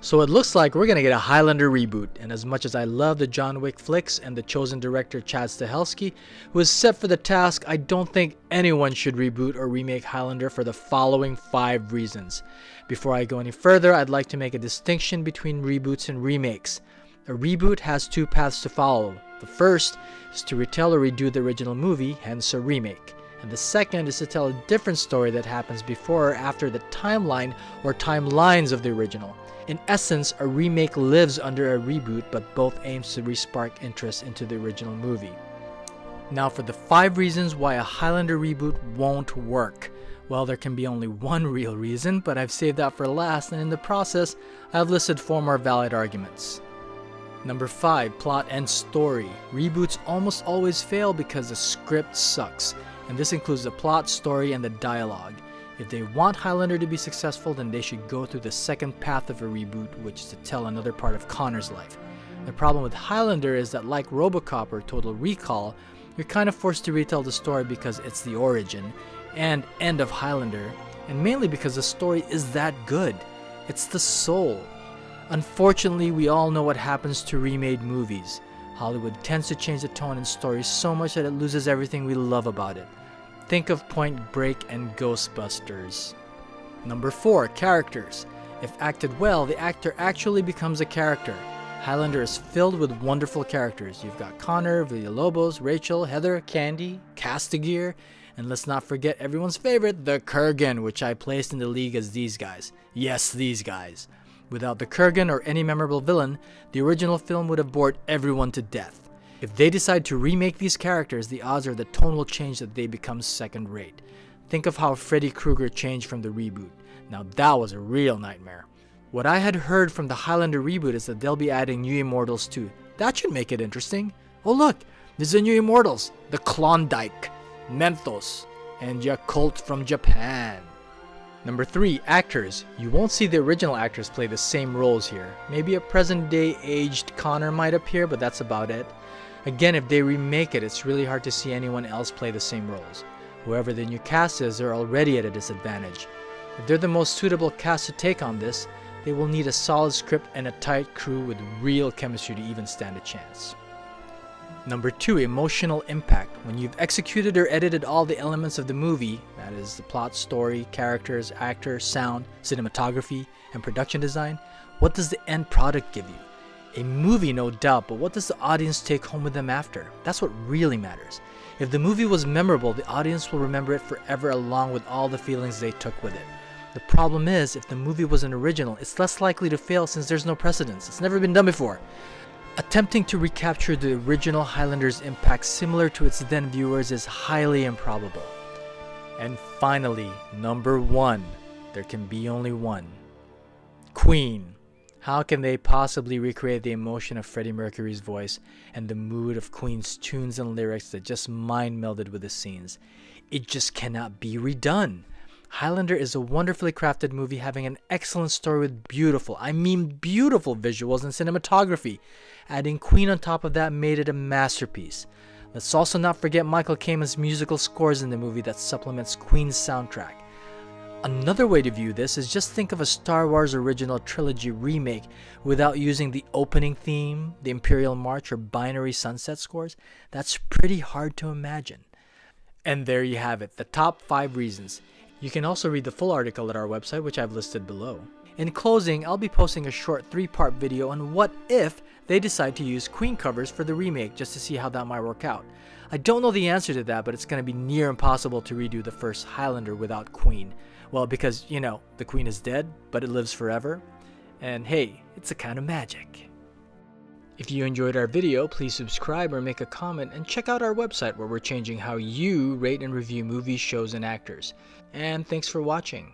So it looks like we're gonna get a Highlander reboot, and as much as I love the John Wick flicks and the chosen director Chad Stahelski, who is set for the task, I don't think anyone should reboot or remake Highlander for the following 5 reasons. Before I go any further, I'd like to make a distinction between reboots and remakes. A reboot has 2 paths to follow. The first is to retell or redo the original movie, hence a remake. And the second is to tell a different story that happens before or after the timeline or timelines of the original. In essence, a remake lives under a reboot, but both aims to re-spark interest into the original movie. Now for the 5 reasons why a Highlander reboot won't work. Well, there can be only one real reason, but I've saved that for last, and in the process, I've listed 4 more valid arguments. Number 5, plot and story. Reboots almost always fail because the script sucks, and this includes the plot, story, and the dialogue. If they want Highlander to be successful, then they should go through the second path of a reboot, which is to tell another part of Connor's life. The problem with Highlander is that, like Robocop or Total Recall, you're kind of forced to retell the story because it's the origin and end of Highlander, and mainly because the story is that good. It's the soul. Unfortunately, we all know what happens to remade movies. Hollywood tends to change the tone and story so much that it loses everything we love about it. Think of Point Break and Ghostbusters. Number 4, characters. If acted well, the actor actually becomes a character. Highlander is filled with wonderful characters. You've got Connor, Villa-Lobos, Rachel, Heather, Candy, Castigear, and let's not forget everyone's favorite, the Kurgan, which I placed in the league as these guys. Yes, these guys. Without the Kurgan or any memorable villain, the original film would have bored everyone to death. If they decide to remake these characters, the odds are the tone will change that they become second rate. Think of how Freddy Krueger changed from the reboot. Now that was a real nightmare. What I had heard from the Highlander reboot is that they'll be adding new immortals too. That should make it interesting. Oh look, there's a new immortals. The Klondike, Mentos, and Yakult from Japan. Number 3, actors. You won't see the original actors play the same roles here. Maybe a present day aged Connor might appear, but that's about it. Again, if they remake it, it's really hard to see anyone else play the same roles. Whoever the new cast is, they're already at a disadvantage. If they're the most suitable cast to take on this, they will need a solid script and a tight crew with real chemistry to even stand a chance. Number 2, emotional impact. When you've executed or edited all the elements of the movie, that is the plot, story, characters, actors, sound, cinematography, and production design, what does the end product give you? A movie, no doubt, but what does the audience take home with them after? That's what really matters. If the movie was memorable, the audience will remember it forever along with all the feelings they took with it. The problem is, if the movie was an original, it's less likely to fail since there's no precedence. It's never been done before. Attempting to recapture the original Highlander's impact similar to its then viewers is highly improbable. And finally, number 1. There can be only one. Queen. How can they possibly recreate the emotion of Freddie Mercury's voice and the mood of Queen's tunes and lyrics that just mind-melded with the scenes? It just cannot be redone. Highlander is a wonderfully crafted movie having an excellent story with beautiful, I mean beautiful visuals and cinematography. Adding Queen on top of that made it a masterpiece. Let's also not forget Michael Kamen's musical scores in the movie that supplements Queen's soundtrack. Another way to view this is just think of a Star Wars original trilogy remake without using the opening theme, the Imperial March, or binary sunset scores. That's pretty hard to imagine. And there you have it, the top 5 reasons. You can also read the full article at our website, which I've listed below. In closing, I'll be posting a short 3-part video on what if they decide to use Queen covers for the remake just to see how that might work out. I don't know the answer to that, but it's going to be near impossible to redo the first Highlander without Queen. Well, because, you know, the Queen is dead, but it lives forever. And hey, it's a kind of magic. If you enjoyed our video, please subscribe or make a comment and check out our website where we're changing how you rate and review movies, shows, and actors. And thanks for watching.